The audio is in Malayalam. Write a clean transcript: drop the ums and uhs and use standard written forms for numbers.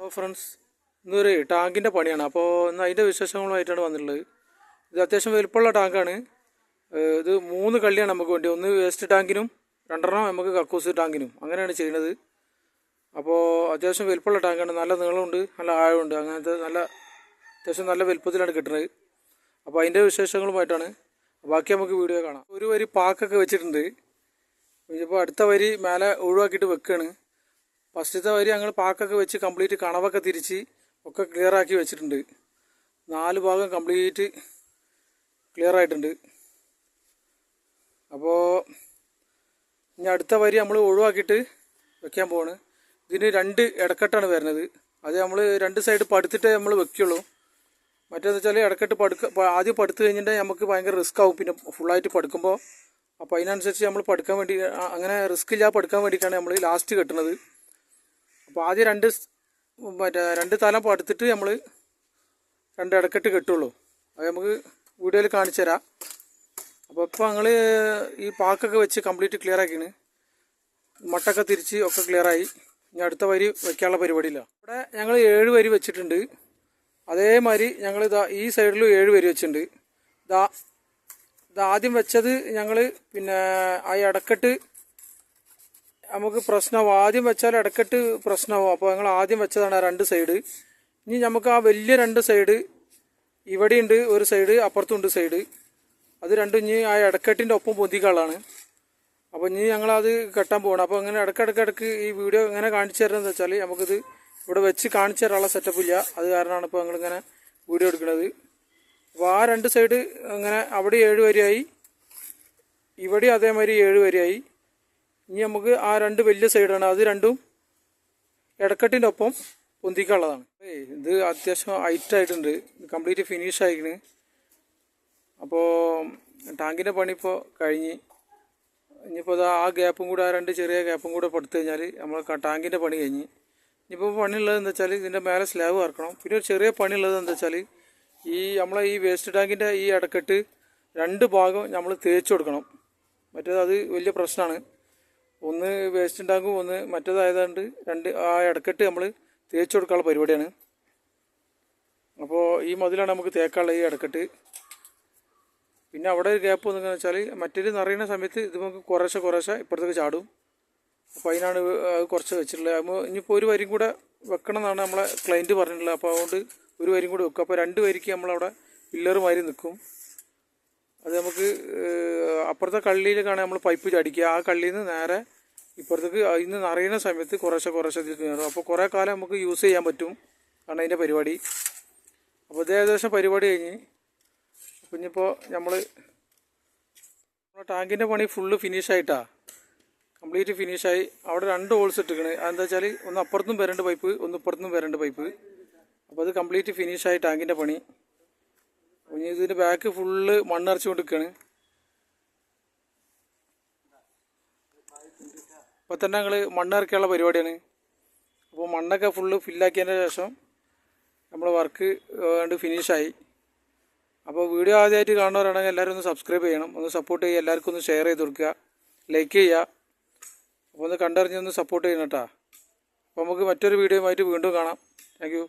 അപ്പോൾ ഫ്രണ്ട്സ്, ഇന്നൊരു ടാങ്കിൻ്റെ പണിയാണ്. അപ്പോൾ ഇന്ന് അതിൻ്റെ വിശേഷങ്ങളുമായിട്ടാണ് വന്നിട്ടുള്ളത്. ഇത് അത്യാവശ്യം വലുപ്പമുള്ള ടാങ്കാണ്. ഇത് 3 കള്ളിയാണ് നമുക്ക് വേണ്ടി. ഒന്ന് വേസ്റ്റ് ടാങ്കിനും 2 നമുക്ക് കക്കൂസ് ടാങ്കിനും അങ്ങനെയാണ് ചെയ്യുന്നത്. അപ്പോൾ അത്യാവശ്യം വലുപ്പമുള്ള ടാങ്കാണ്. നല്ല നീളമുണ്ട്, നല്ല ആഴമുണ്ട്. അങ്ങനത്തെ അത്യാവശ്യം നല്ല വലുപ്പത്തിലാണ് കിട്ടുന്നത്. അപ്പോൾ അതിൻ്റെ വിശേഷങ്ങളുമായിട്ടാണ്. ബാക്കി നമുക്ക് വീഡിയോ കാണാം. ഒരു വരി പാക്കൊക്കെ വെച്ചിട്ടുണ്ട്. ഇപ്പോൾ അടുത്ത വരി മേലെ ഒഴിവാക്കിയിട്ട് വെക്കുകയാണ്. ഫസ്റ്റത്തെ വരി ഞങ്ങൾ പാക്കൊക്കെ വെച്ച് കംപ്ലീറ്റ് കണവൊക്കെ തിരിച്ച് ഒക്കെ ക്ലിയറാക്കി വെച്ചിട്ടുണ്ട്. 4 ഭാഗം കംപ്ലീറ്റ് ക്ലിയർ ആയിട്ടുണ്ട്. അപ്പോൾ ഇനി അടുത്ത വരി നമ്മൾ ഒഴിവാക്കിയിട്ട് വെക്കാൻ പോവാണ്. ഇതിന് 2 ഇടക്കെട്ടാണ് വരുന്നത്. അത് നമ്മൾ 2 സൈഡ് പടുത്തിട്ടേ നമ്മൾ വെക്കുകയുള്ളൂ. മറ്റേന്ന് വെച്ചാൽ ഇടക്കെട്ട് ആദ്യം പടുത്ത് കഴിഞ്ഞിട്ട് നമുക്ക് ഭയങ്കര റിസ്ക് ആവും പിന്നെ ഫുള്ളായിട്ട് പടുക്കുമ്പോൾ. അപ്പോൾ അതിനനുസരിച്ച് നമ്മൾ പടുക്കാൻ വേണ്ടി, അങ്ങനെ റിസ്ക് ഇല്ലാതെ പടുക്കാൻ വേണ്ടിയിട്ടാണ് നമ്മൾ ലാസ്റ്റ് കെട്ടുന്നത്. അപ്പോൾ ആദ്യം 2 തലം പടുത്തിട്ട് നമ്മൾ 2 ഇടക്കെട്ട് കെട്ടുള്ളൂ. അത് നമുക്ക് വീഡിയോയിൽ കാണിച്ചു തരാം. അപ്പോൾ ഇപ്പോൾ ഞങ്ങൾ ഈ പാക്കൊക്കെ വെച്ച് കംപ്ലീറ്റ് ക്ലിയർ ആക്കിയാണ്. മട്ടൊക്കെ തിരിച്ച് ഒക്കെ ക്ലിയറായി. ഇനി അടുത്ത വരി വയ്ക്കാനുള്ള പരിപാടിയില്ല. ഇവിടെ ഞങ്ങൾ 7 വരി വെച്ചിട്ടുണ്ട്. അതേമാതിരി ഞങ്ങൾ ഈ സൈഡിലും 7 വരി വെച്ചിട്ടുണ്ട്. ആദ്യം വെച്ചത് ഞങ്ങൾ പിന്നെ ആ ഇടക്കെട്ട് നമുക്ക് പ്രശ്നമാവും. ആദ്യം വെച്ചാൽ ഇടക്കെട്ട് പ്രശ്നമാവും. അപ്പോൾ ഞങ്ങൾ ആദ്യം വെച്ചതാണ് ആ 2 സൈഡ്. ഇനി നമുക്ക് ആ വലിയ 2 സൈഡ് ഇവിടെയുണ്ട്, ഒരു സൈഡ് അപ്പുറത്തുണ്ട് സൈഡ്. അത് രണ്ടും ഇനി ആ ഇടക്കെട്ടിൻ്റെ ഒപ്പം പൊന്തിക്കാളാണ്. അപ്പോൾ ഇനി ഞങ്ങളത് കെട്ടാൻ പോകണം. അപ്പോൾ അങ്ങനെ ഇടയ്ക്കിടയ്ക്ക് ഈ വീഡിയോ ഇങ്ങനെ കാണിച്ചു തരുന്നതെന്ന് വെച്ചാൽ നമുക്കിത് ഇവിടെ വെച്ച് കാണിച്ചു തരാനുള്ള സെറ്റപ്പ് ഇല്ല. അത് കാരണമാണ് ഇപ്പോൾ ഞങ്ങളിങ്ങനെ വീഡിയോ എടുക്കുന്നത്. അപ്പോൾ ആ 2 സൈഡ് അങ്ങനെ അവിടെ 7 വരിയായി, ഇവിടെ അതേമാതിരി 7 വരിയായി. ഇനി നമുക്ക് ആ 2 വലിയ സൈഡാണ്, അത് രണ്ടും ഇടക്കെട്ടിൻ്റെ ഒപ്പം പൊന്തിക്കാനുള്ളതാണ്. ഇത് അത്യാവശ്യം ഹൈറ്റായിട്ടുണ്ട്. Complete finish ആയിക്കണ്. അപ്പോൾ ടാങ്കിൻ്റെ പണി ഇപ്പോൾ കഴിഞ്ഞ്. ഇനിയിപ്പോൾ ആ ഗ്യാപ്പും കൂടെ, ആ 2 ചെറിയ ഗ്യാപ്പും കൂടെ പടുത്തു കഴിഞ്ഞാൽ നമ്മൾ ടാങ്കിൻ്റെ പണി കഴിഞ്ഞ്. ഇനിയിപ്പോൾ പണിയുള്ളത് എന്താ വെച്ചാൽ ഇതിൻ്റെ മേലെ സ്ലാബ് ഇറക്കണം. പിന്നെ ഒരു ചെറിയ പണിയുള്ളത് എന്താ വെച്ചാൽ നമ്മളെ ഈ വേസ്റ്റ് ടാങ്കിൻ്റെ ഈ ഇടക്കെട്ട് 2 ഭാഗം നമ്മൾ തേച്ച് കൊടുക്കണം. മറ്റേത് അത് വലിയ പ്രശ്നമാണ്. ഒന്ന് വേസ്റ്റ് ടാങ്കും ഒന്ന് മറ്റേതായതുകൊണ്ട് 2 ആ ഇടക്കെട്ട് നമ്മൾ തേച്ച് കൊടുക്കാനുള്ള പരിപാടിയാണ്. അപ്പോൾ ഈ മതിലാണ് നമുക്ക് തേക്കാനുള്ള ഈ ഇടക്കെട്ട്. പിന്നെ അവിടെ ഒരു ഗ്യാപ്പ് വന്നിങ്ങനെ വെച്ചാൽ മറ്റൊരു നിറയുന്ന സമയത്ത് ഇത് നമുക്ക് കുറേശ്ശെ ഇപ്പുറത്തേക്ക് ചാടും. അപ്പോൾ അതിനാണ് അത് കുറച്ച് വെച്ചിട്ടുള്ളത്. അപ്പോൾ ഇനിയിപ്പോൾ ഒരു വരിയും കൂടെ വെക്കണം എന്നാണ് നമ്മളെ ക്ലയൻറ്റ് പറഞ്ഞിട്ടുള്ളത്. അപ്പോൾ അതുകൊണ്ട് ഒരു വരിയും കൂടെ വെക്കും. അപ്പോൾ 2 വരിക്ക് നമ്മളവിടെ പില്ലർ മാതിരി നിൽക്കും. അത് നമുക്ക് അപ്പുറത്തെ കള്ളിയിലേക്കാണ് നമ്മൾ പൈപ്പ് ചടിക്കുക. ആ കള്ളിയിൽ നിന്ന് നേരെ ഇപ്പുറത്തേക്ക് ഇന്ന് നിറയുന്ന സമയത്ത് കുറേശ്ശെ ഇതിൽ കയറും. അപ്പോൾ കുറേ കാലം നമുക്ക് യൂസ് ചെയ്യാൻ പറ്റും. കാരണം അതിൻ്റെ പരിപാടി. അപ്പോൾ ഇത് ഏകദേശം പരിപാടി കഴിഞ്ഞ്. അപ്പോൾ ഇനിയിപ്പോൾ നമ്മുടെ ടാങ്കിൻ്റെ പണി ഫുള്ള് ഫിനിഷായിട്ടാണ്, കംപ്ലീറ്റ് ഫിനിഷായി. അവിടെ 2 ഹോൾസ് ഇട്ടിരിക്കണ്. അതെന്താ വെച്ചാൽ ഒന്ന് അപ്പുറത്തും വരേണ്ട പൈപ്പ്, ഒന്ന് ഇപ്പുറത്തും വരേണ്ട പൈപ്പ്. അപ്പോൾ അത് കംപ്ലീറ്റ് ഫിനിഷായി ടാങ്കിൻ്റെ പണി. ഇനി ഇതിൻ്റെ ബാക്ക് ഫുള്ള് മണ്ണരച്ചു കൊണ്ടിരിക്കുകയാണ്. ഇപ്പോൾ തന്നെ ഞങ്ങൾ മണ്ണിറക്കാനുള്ള പരിപാടിയാണ്. അപ്പോൾ മണ്ണൊക്കെ ഫുള്ള് ഫില്ലാക്കിയതിൻ്റെ ശേഷം നമ്മൾ വർക്ക് കണ്ട് ഫിനിഷായി. അപ്പോൾ വീഡിയോ ആദ്യമായിട്ട് കാണുന്നവരാണെങ്കിൽ എല്ലാവരും ഒന്ന് സബ്സ്ക്രൈബ് ചെയ്യണം, ഒന്ന് സപ്പോർട്ട് ചെയ്യുക, എല്ലാവർക്കും ഒന്ന് ഷെയർ ചെയ്ത് കൊടുക്കുക, ലൈക്ക് ചെയ്യുക. അപ്പോൾ ഒന്ന് കണ്ടറിഞ്ഞൊന്ന് സപ്പോർട്ട് ചെയ്യണം കേട്ടോ. അപ്പോൾ നമുക്ക് മറ്റൊരു വീഡിയോയുമായിട്ട് വീണ്ടും കാണാം. Thank you.